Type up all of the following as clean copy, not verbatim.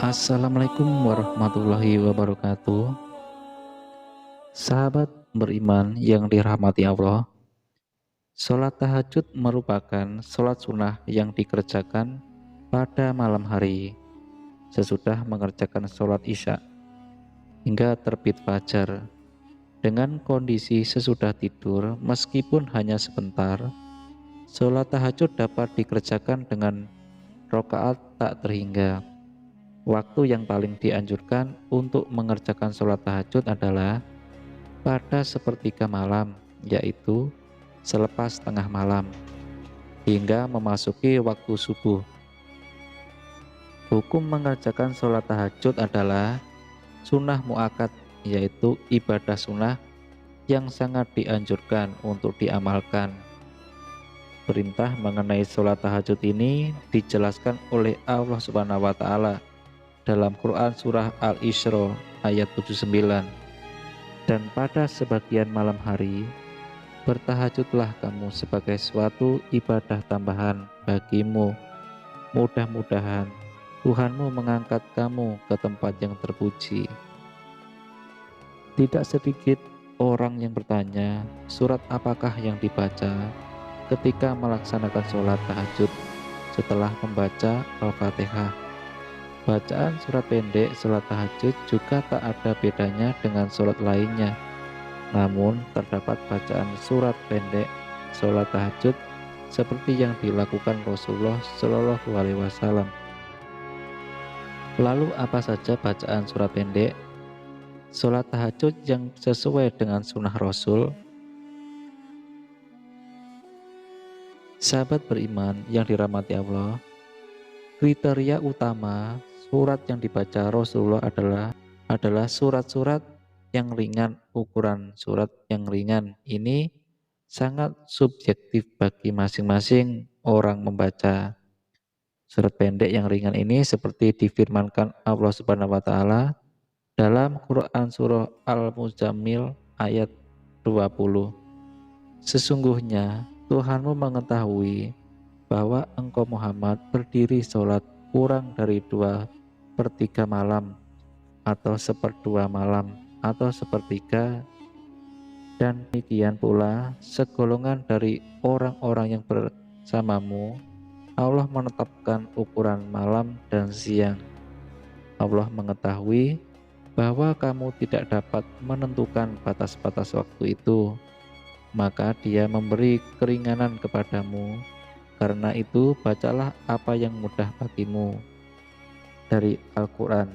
Assalamualaikum warahmatullahi wabarakatuh. Sahabat beriman yang dirahmati Allah, sholat tahajud merupakan sholat sunnah yang dikerjakan pada malam hari sesudah mengerjakan sholat isya hingga terbit fajar. Dengan kondisi sesudah tidur, meskipun hanya sebentar, sholat tahajud dapat dikerjakan dengan rokaat tak terhingga. Waktu yang paling dianjurkan untuk mengerjakan sholat tahajud adalah pada sepertiga malam, yaitu selepas tengah malam, hingga memasuki waktu subuh. Hukum mengerjakan sholat tahajud adalah sunnah muakkad, yaitu ibadah sunnah yang sangat dianjurkan untuk diamalkan. Perintah mengenai sholat tahajud ini dijelaskan oleh Allah Subhanahu wa Ta'ala dalam Quran Surah Al-Isra ayat 79. Dan pada sebagian malam hari, bertahajudlah kamu sebagai suatu ibadah tambahan bagimu. Mudah-mudahan Tuhanmu mengangkat kamu ke tempat yang terpuji. Tidak sedikit orang yang bertanya, surat apakah yang dibaca ketika melaksanakan sholat tahajud setelah membaca Al-Fatihah. Bacaan surat pendek sholat tahajud juga tak ada bedanya dengan sholat lainnya. Namun terdapat bacaan surat pendek sholat tahajud seperti yang dilakukan Rasulullah Shallallahu Alaihi Wasallam. Lalu apa saja bacaan surat pendek sholat tahajud yang sesuai dengan sunnah Rasul? Sahabat beriman yang dirahmati Allah, kriteria utama surat yang dibaca Rasulullah adalah surat-surat yang ringan. Ukuran surat yang ringan ini sangat subjektif bagi masing-masing orang membaca. Surat pendek yang ringan ini seperti difirmankan Allah Subhanahu wa Ta'ala dalam Quran surah Al-Muzammil ayat 20. Sesungguhnya Tuhanmu mengetahui bahwa engkau Muhammad berdiri sholat kurang dari 2/3 malam, atau 1/2 malam, atau sepertiga, dan demikian pula segolongan dari orang-orang yang bersamamu. Allah menetapkan ukuran malam dan siang. Allah mengetahui bahwa kamu tidak dapat menentukan batas-batas waktu itu, maka Dia memberi keringanan kepadamu. Karena itu bacalah apa yang mudah bagimu dari Al-Quran.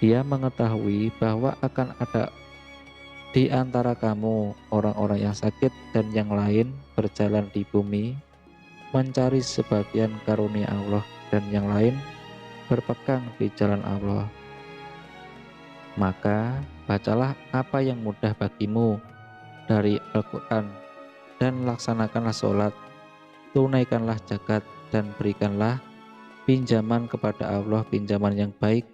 Dia mengetahui bahwa akan ada di antara kamu orang-orang yang sakit dan yang lain berjalan di bumi mencari sebagian karunia Allah, dan yang lain berpegang di jalan Allah. Maka bacalah apa yang mudah bagimu dari Al-Quran dan laksanakanlah sholat, tunaikanlah zakat, dan berikanlah pinjaman kepada Allah, pinjaman yang baik.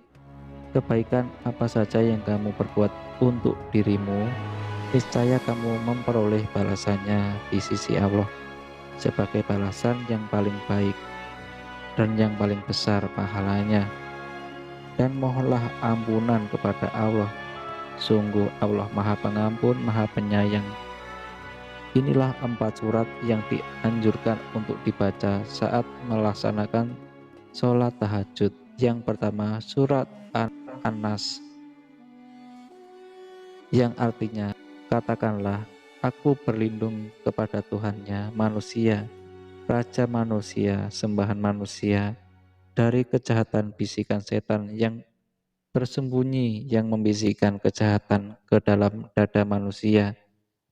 Kebaikan apa saja yang kamu perbuat untuk dirimu, niscaya kamu memperoleh balasannya di sisi Allah sebagai balasan yang paling baik dan yang paling besar pahalanya. Dan mohonlah ampunan kepada Allah, sungguh Allah Maha Pengampun, Maha Penyayang. Inilah 4 surat yang dianjurkan untuk dibaca saat melaksanakan sholat tahajud. Yang pertama, surat An-Nas, yang artinya, katakanlah, aku berlindung kepada Tuhannya manusia, Raja manusia, sembahan manusia, dari kejahatan bisikan setan yang tersembunyi, yang membisikkan kejahatan ke dalam dada manusia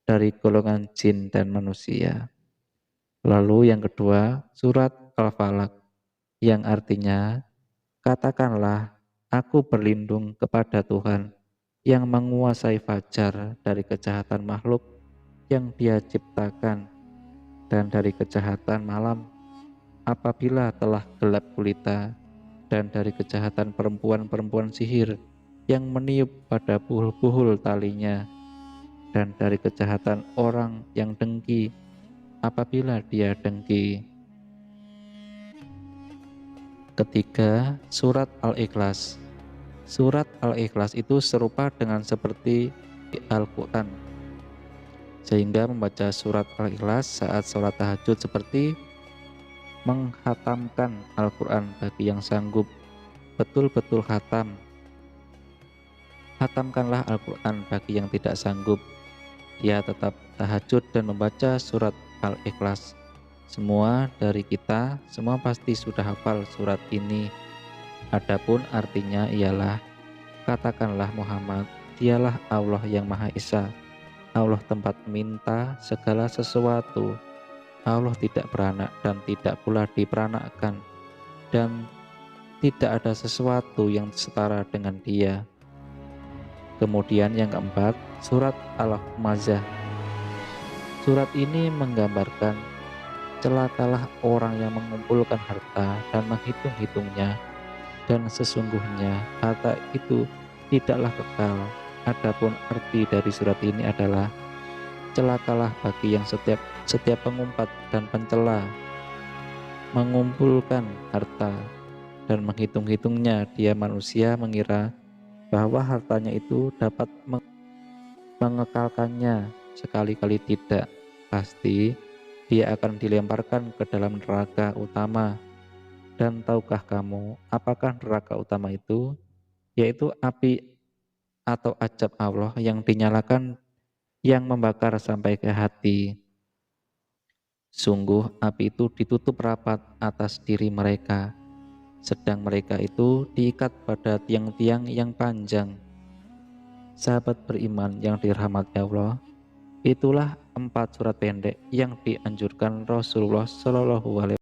dari golongan jin dan manusia. Lalu yang kedua, surat Al-Falaq, yang artinya, katakanlah, aku berlindung kepada Tuhan yang menguasai fajar dari kejahatan makhluk yang Dia ciptakan dan dari kejahatan malam apabila telah gelap gulita, dan dari kejahatan perempuan-perempuan sihir yang meniup pada buhul-buhul talinya, dan dari kejahatan orang yang dengki apabila dia dengki. Ketiga, surat Al-Ikhlas. Surat Al-Ikhlas itu serupa dengan seperti Al-Quran, sehingga membaca surat Al-Ikhlas saat sholat tahajud seperti menghatamkan Al-Quran bagi yang sanggup betul-betul khatam. Hatamkanlah Al-Quran bagi yang tidak sanggup. Dia tetap tahajud dan membaca surat Al-Ikhlas. Semua dari kita, semua pasti sudah hafal surat ini. Adapun artinya ialah, katakanlah Muhammad, dialah Allah yang Maha Esa, Allah tempat minta segala sesuatu. Allah tidak beranak dan tidak pula diperanakkan, dan tidak ada sesuatu yang setara dengan Dia. Kemudian yang keempat, surat Al-Humazah. Surat ini menggambarkan celakalah orang yang mengumpulkan harta dan menghitung-hitungnya, dan sesungguhnya harta itu tidaklah kekal. Adapun arti dari surat ini adalah celakalah bagi yang setiap pengumpat dan pencela mengumpulkan harta dan menghitung-hitungnya. Dia manusia mengira bahwa hartanya itu dapat mengekalkannya. Sekali-kali tidak, pasti dia akan dilemparkan ke dalam neraka utama. Dan tahukah kamu apakah neraka utama itu? Yaitu api atau azab Allah yang dinyalakan, yang membakar sampai ke hati. Sungguh api itu ditutup rapat atas diri mereka, sedang mereka itu diikat pada tiang-tiang yang panjang. Sahabat beriman yang dirahmati Allah, itulah 4 surat pendek yang dianjurkan Rasulullah Shallallahu Alaihi